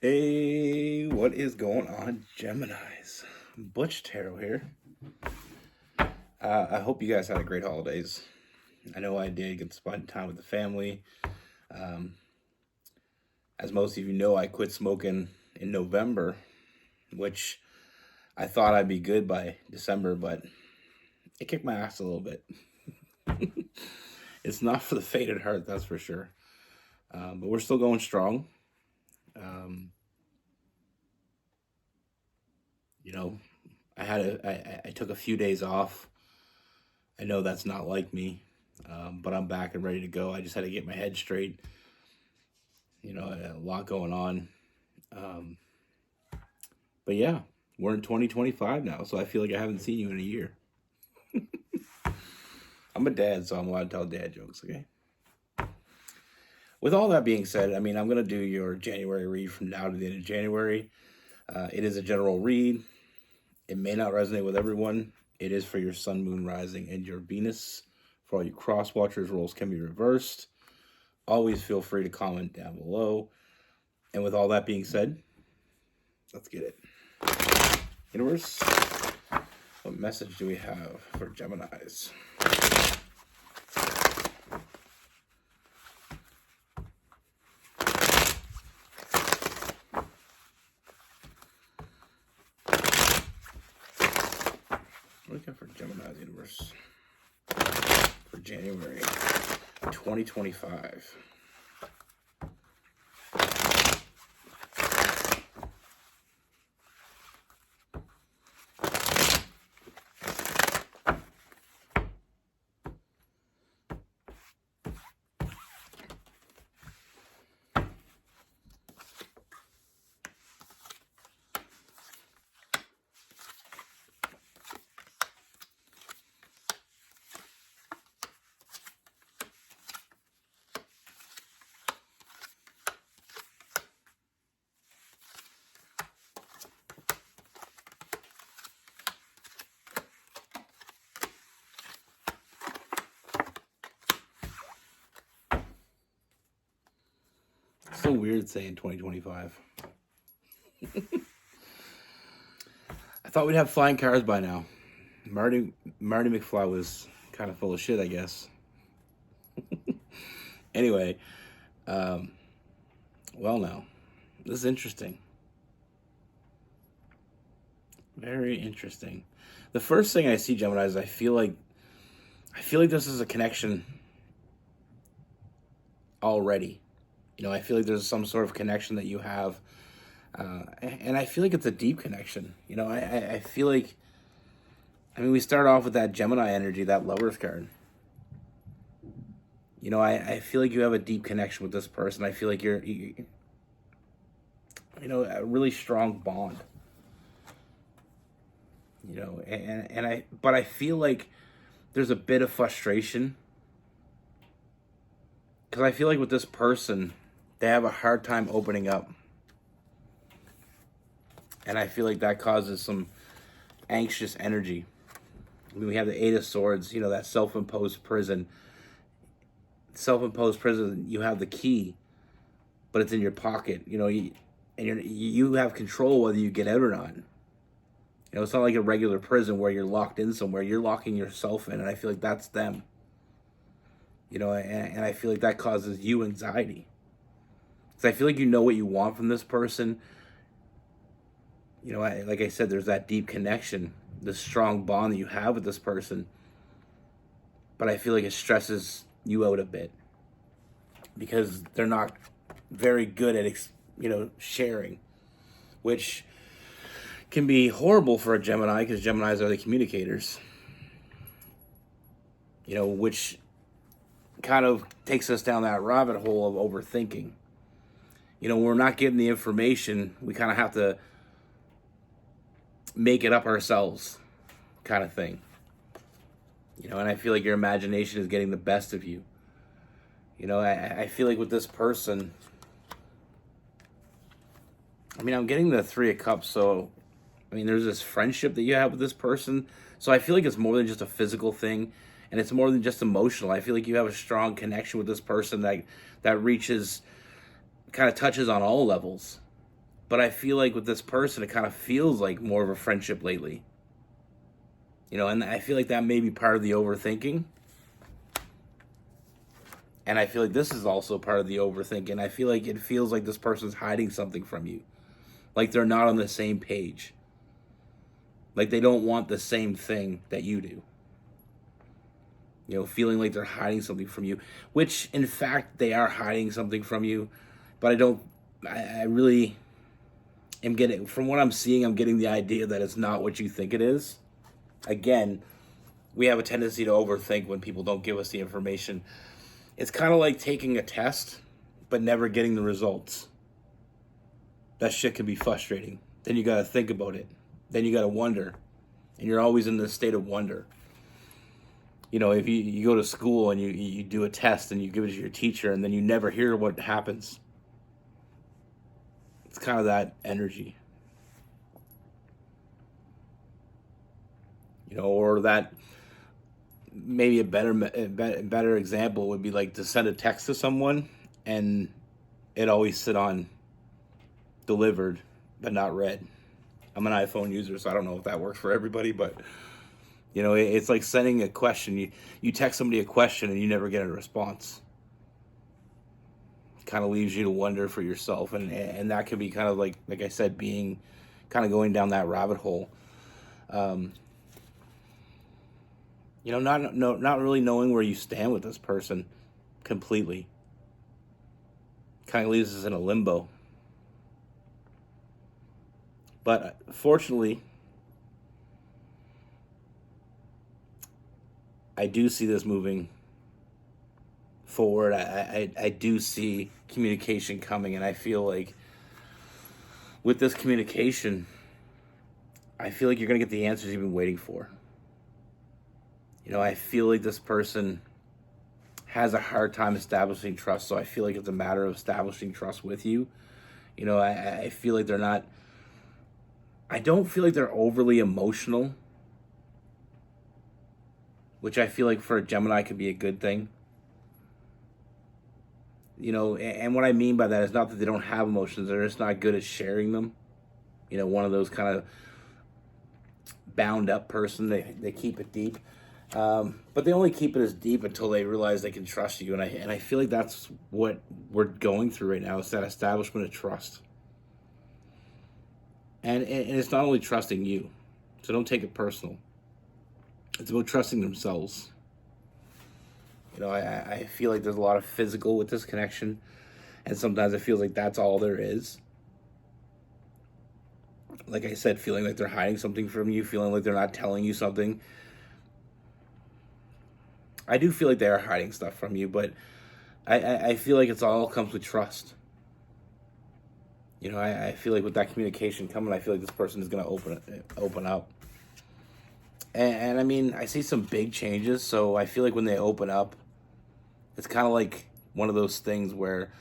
Hey, what is going on, Geminis? Butch Tarot here. I hope you guys had a great holidays. I know I did. Get to spend time with the family. Um, as most of you know, I quit smoking in November, which I thought I'd be good by December, but it kicked my ass a little bit. It's not for the faint at heart, that's for sure. But we're still going strong. Um, you know, I took a few days off. I know that's not like me, but I'm back and ready to go. I just had to get my head straight. A lot going on. Um, but yeah, we're in 2025 now, so I feel like I haven't seen you in a year. I'm a dad, so I'm allowed to tell dad jokes, okay? With all that being said, I'm going to do your January read from now to the end of January. It is a general read. It may not resonate with everyone. It is for your sun, moon, rising, and your Venus. For all you cross watchers, roles can be reversed. Always feel free to comment down below. And with all that being said, let's get it. Universe, what message do we have for Geminis? What do we got for Gemini's universe for January 2025? So weird saying 2025. I thought we'd have flying cars by now. Marty McFly was kind of full of shit, I guess. Anyway, well now, this is interesting. Very interesting. The first thing I see, Gemini, is I feel like this is a connection already. I feel like there's some sort of connection that you have, and I feel like it's a deep connection. I feel like, we start off with that Gemini energy, that Lovers card. I feel like you have a deep connection with this person. I feel like you're a really strong bond. But I feel like there's a bit of frustration because I feel like with this person, they have a hard time opening up. And I feel like that causes some anxious energy. We have the Eight of Swords, that self-imposed prison. Self-imposed prison, you have the key, but it's in your pocket, and you have control whether you get out or not. It's not like a regular prison where you're locked in somewhere. You're locking yourself in, and I feel like that's them. And I feel like that causes you anxiety. I feel like you know what you want from this person. Like I said, there's that deep connection, the strong bond that you have with this person. But I feel like it stresses you out a bit because they're not very good at, sharing, which can be horrible for a Gemini because Geminis are the communicators. Which kind of takes us down that rabbit hole of overthinking. When we're not getting the information, we kind of have to make it up ourselves, kind of thing. And I feel like your imagination is getting the best of you. I feel like with this person, I'm getting the Three of Cups, so, there's this friendship that you have with this person. So I feel like it's more than just a physical thing, and it's more than just emotional. I feel like you have a strong connection with this person that reaches, kind of touches on all levels. But I feel like with this person, it kind of feels like more of a friendship lately. And I feel like that may be part of the overthinking. And I feel like this is also part of the overthinking. I feel like it feels like this person's hiding something from you. Like they're not on the same page. Like they don't want the same thing that you do. Feeling like they're hiding something from you. Which, in fact, they are hiding something from you. But I really am getting, from what I'm seeing, I'm getting the idea that it's not what you think it is. Again, we have a tendency to overthink when people don't give us the information. It's kind of like taking a test, but never getting the results. That shit can be frustrating. Then you got to think about it. Then you got to wonder. And you're always in this state of wonder. If you go to school and you do a test and you give it to your teacher and then you never hear what happens. It's kind of that energy. Or that maybe a better example would be like to send a text to someone and it always sit on delivered but not read. I'm an iPhone user, so I don't know if that works for everybody, but it's like sending a question. You text somebody a question and you never get a response. It kind of leaves you to wonder for yourself, and that could be kind of like I said, being kind of going down that rabbit hole. Not really knowing where you stand with this person completely. Kind of leaves us in a limbo. But fortunately, I do see this moving forward. I do see communication coming, and I feel like with this communication, I feel like you're going to get the answers you've been waiting for. I feel like this person has a hard time establishing trust, so I feel like it's a matter of establishing trust with you. I feel like I don't feel like they're overly emotional, which I feel like for a Gemini could be a good thing. And what I mean by that is not that they don't have emotions, they're just not good at sharing them. One of those kind of bound up person, they keep it deep. But they only keep it as deep until they realize they can trust you. And I feel like that's what we're going through right now. It's that establishment of trust. And it's not only trusting you. So don't take it personal. It's about trusting themselves. I feel like there's a lot of physical with this connection. And sometimes it feels like that's all there is. Like I said, feeling like they're hiding something from you. Feeling like they're not telling you something. I do feel like they are hiding stuff from you, but I feel like it's all comes with trust. I feel like with that communication coming, I feel like this person is going to open up. And I mean, I see some big changes, so I feel like when they open up, it's kind of like one of those things where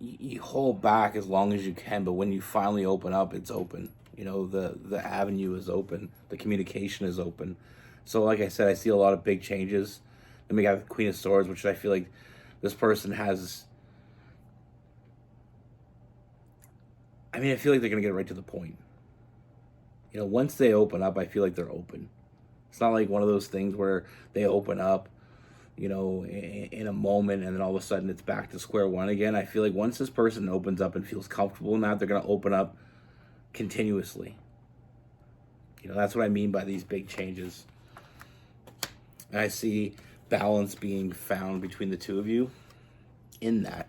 you hold back as long as you can, but when you finally open up, it's open. The avenue is open. The communication is open. So like I said, I see a lot of big changes. Then we got the Queen of Swords, which I feel like this person has... I feel like they're going to get right to the point. Once they open up, I feel like they're open. It's not like one of those things where they open up, in a moment and then all of a sudden it's back to square one again. I feel like once this person opens up and feels comfortable in that, they're going to open up continuously. That's what I mean by these big changes. And I see balance being found between the two of you in that,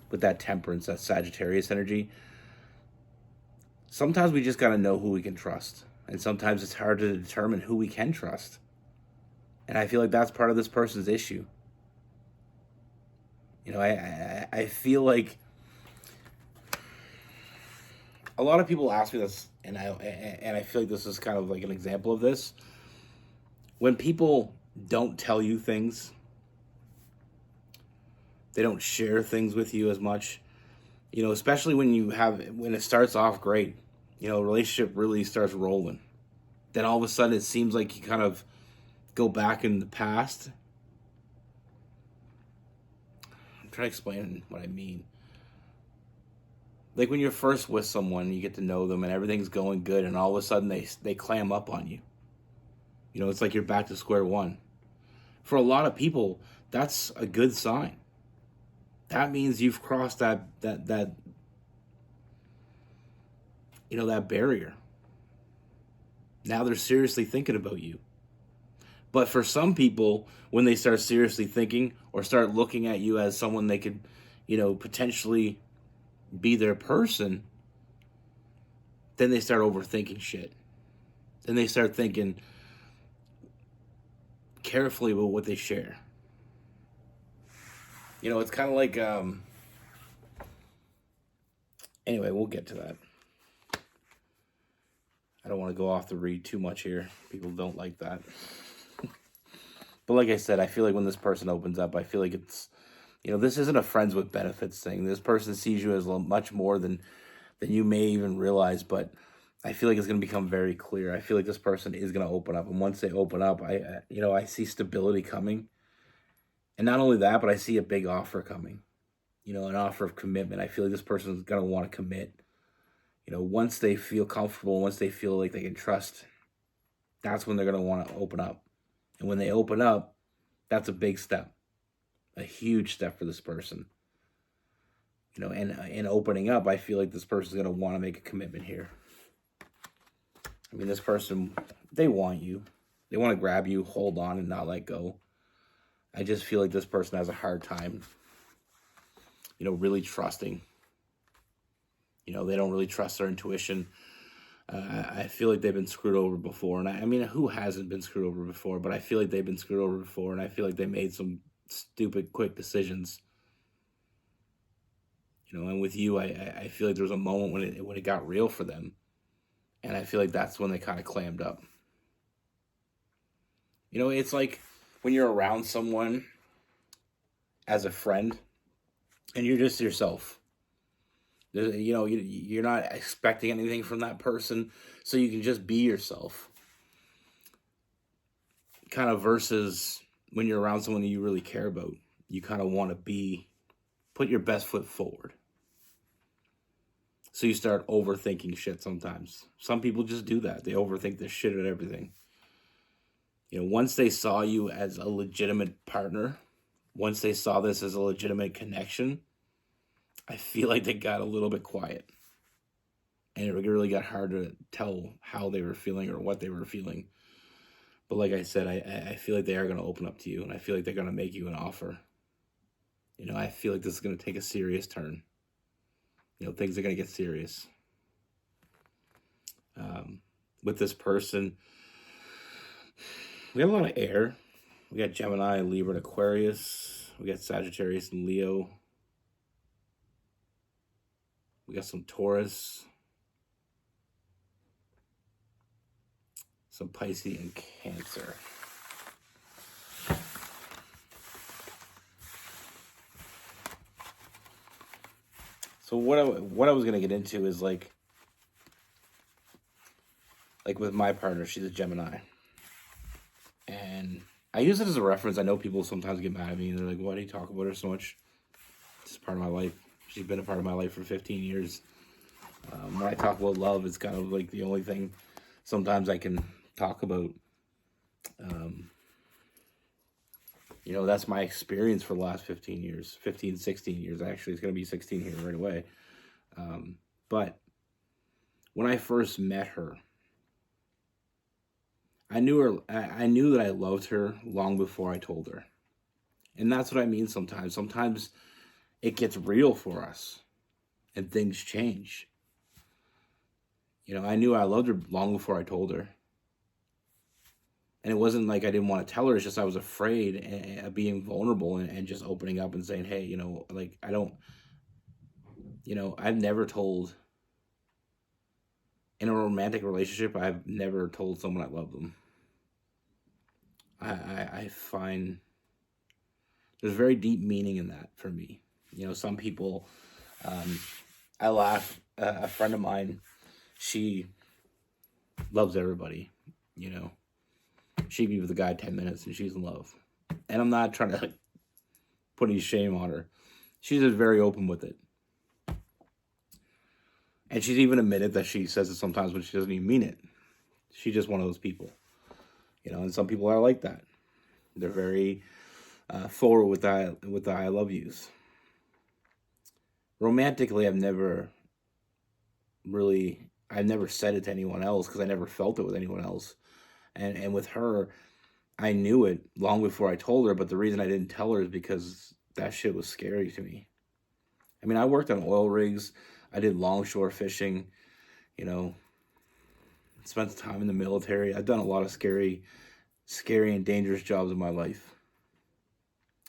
with that temperance, that Sagittarius energy. Sometimes we just got to know who we can trust. And sometimes it's hard to determine who we can trust. And I feel like that's part of this person's issue. I feel like a lot of people ask me this, and I feel like this is kind of like an example of this. When people don't tell you things, they don't share things with you as much, especially when it starts off great, a relationship really starts rolling. Then all of a sudden it seems like you kind of go back in the past. try to explain what I mean. Like when you're first with someone, you get to know them and everything's going good, and all of a sudden they clam up on you. You know, it's like you're back to square one. For a lot of people, that's a good sign. That means you've crossed that that barrier. Now they're seriously thinking about you. But for some people, when they start seriously thinking or start looking at you as someone they could, potentially be their person, then they start overthinking shit. Then they start thinking carefully about what they share. It's kind of like, anyway, we'll get to that. I don't want to go off the read too much here. People don't like that. But like I said, I feel like when this person opens up, I feel like it's, this isn't a friends with benefits thing. This person sees you as much more than you may even realize, but I feel like it's going to become very clear. I feel like this person is going to open up. And once they open up, I see stability coming. And not only that, but I see a big offer coming, an offer of commitment. I feel like this person is going to want to commit. Once they feel comfortable, once they feel like they can trust, that's when they're going to want to open up. And when they open up, that's a big step, a huge step for this person. And in opening up, I feel like this person's going to want to make a commitment here. I mean, this person, they want you. They want to grab you, hold on, and not let go. I just feel like this person has a hard time, really trusting. They don't really trust their intuition. I feel like they've been screwed over before. And I mean, who hasn't been screwed over before? But I feel like they've been screwed over before. And I feel like they made some stupid, quick decisions. And with you, I feel like there was a moment when it got real for them. And I feel like that's when they kind of clammed up. It's like when you're around someone as a friend and you're just yourself. You're not expecting anything from that person, so you can just be yourself. Kind of versus when you're around someone that you really care about. You kind of want to put your best foot forward. So you start overthinking shit sometimes. Some people just do that. They overthink the shit at everything. Once they saw you as a legitimate partner, once they saw this as a legitimate connection, I feel like they got a little bit quiet. And it really got hard to tell how they were feeling or what they were feeling. But like I said, I feel like they are going to open up to you. And I feel like they're going to make you an offer. I feel like this is going to take a serious turn. Things are going to get serious. With this person, we got a lot of air. We got Gemini, Libra, and Aquarius. We got Sagittarius and Leo. We got some Taurus, some Pisces, and Cancer. So what I was going to get into is like with my partner, she's a Gemini. And I use it as a reference. I know people sometimes get mad at me and they're like, why do you talk about her so much? It's part of my life. She's been a part of my life for 15 years. When I talk about love, it's kind of like the only thing sometimes I can talk about. That's my experience for the last 15 years. 15, 16 years, actually. It's going to be 16 here right away. But when I first met her, I knew that I loved her long before I told her. And that's what I mean sometimes. Sometimes it gets real for us and things change. I knew I loved her long before I told her. And it wasn't like I didn't want to tell her. It's just I was afraid of being vulnerable and just opening up and saying, hey, I've never told, in a romantic relationship, I've never told someone I love them. I find there's very deep meaning in that for me. Some people, I laugh, a friend of mine, she loves everybody, She'd be with a guy 10 minutes and she's in love. And I'm not trying to put any shame on her. She's just very open with it. And she's even admitted that she says it sometimes when she doesn't even mean it. She's just one of those people. And some people are like that. They're very forward with the I love yous. Romantically, I've never said it to anyone else because I never felt it with anyone else. And with her, I knew it long before I told her, but the reason I didn't tell her is because that shit was scary to me. I mean, I worked on oil rigs. I did longshore fishing, spent time in the military. I've done a lot of scary and dangerous jobs in my life.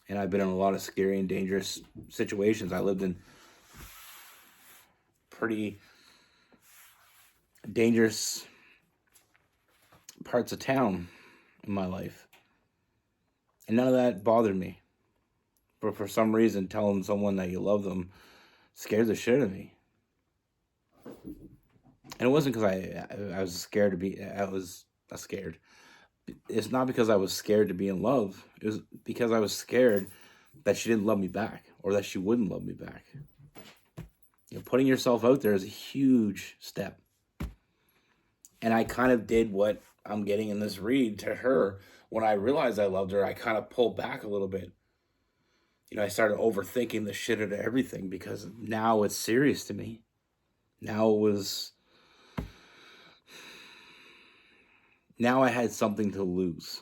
And I've been in a lot of scary and dangerous situations. I lived in pretty dangerous parts of town in my life. And none of that bothered me. But for some reason, telling someone that you love them scared the shit out of me. And it wasn't because I was scared to be, I was scared. It's not because I was scared to be in love. It was because I was scared that she didn't love me back or that she wouldn't love me back. Putting yourself out there is a huge step. And I kind of did what I'm getting in this read to her. When I realized I loved her, I kind of pulled back a little bit. I started overthinking the shit out of everything because now it's serious to me. Now I had something to lose.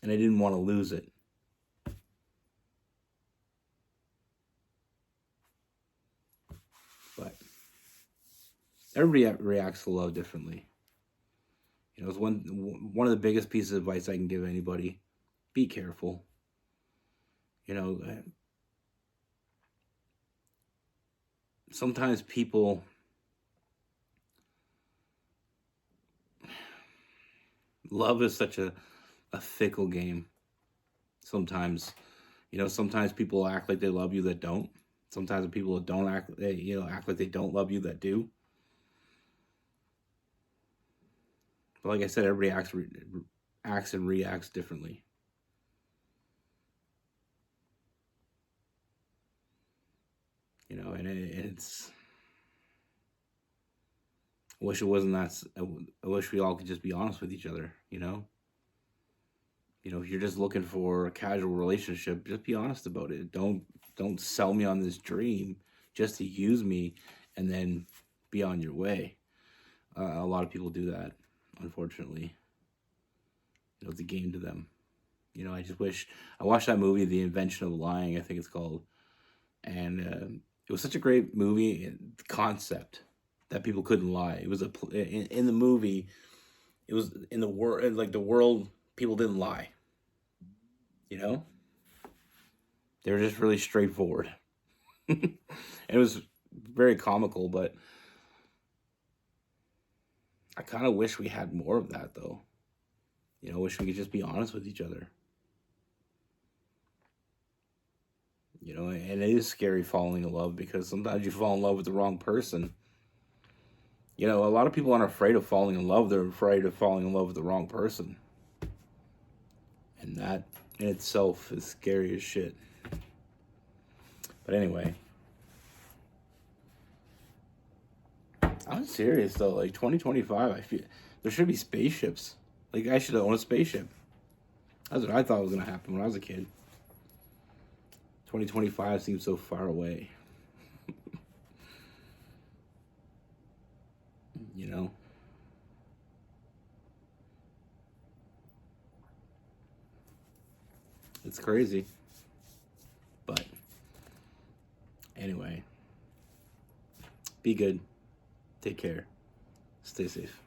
And I didn't want to lose it. But everybody reacts to love differently. It's one of the biggest pieces of advice I can give anybody. Be careful. Sometimes people love is such a fickle game. Sometimes people act like they love you that don't. Sometimes people that don't act like they don't love you that do. But like I said, everybody acts and reacts differently. And it's. I wish it wasn't that. I wish we all could just be honest with each other. If you're just looking for a casual relationship, just be honest about it. Don't sell me on this dream just to use me and then be on your way. A lot of people do that, unfortunately. It's a game to them. I just wish I watched that movie, The Invention of Lying, I think it's called, and it was such a great movie concept that people couldn't lie. It was in the movie. It was in the world, like the world. People didn't lie. They were just really straightforward. It was very comical, but I kind of wish we had more of that, though. Wish we could just be honest with each other. And it is scary falling in love because sometimes you fall in love with the wrong person. A lot of people aren't afraid of falling in love. They're afraid of falling in love with the wrong person. And that in itself is scary as shit. But anyway. I'm serious though. Like 2025, I feel there should be spaceships. Like I should own a spaceship. That's what I thought was going to happen when I was a kid. 2025 seems so far away. It's crazy. But anyway, be good. Take care. Stay safe.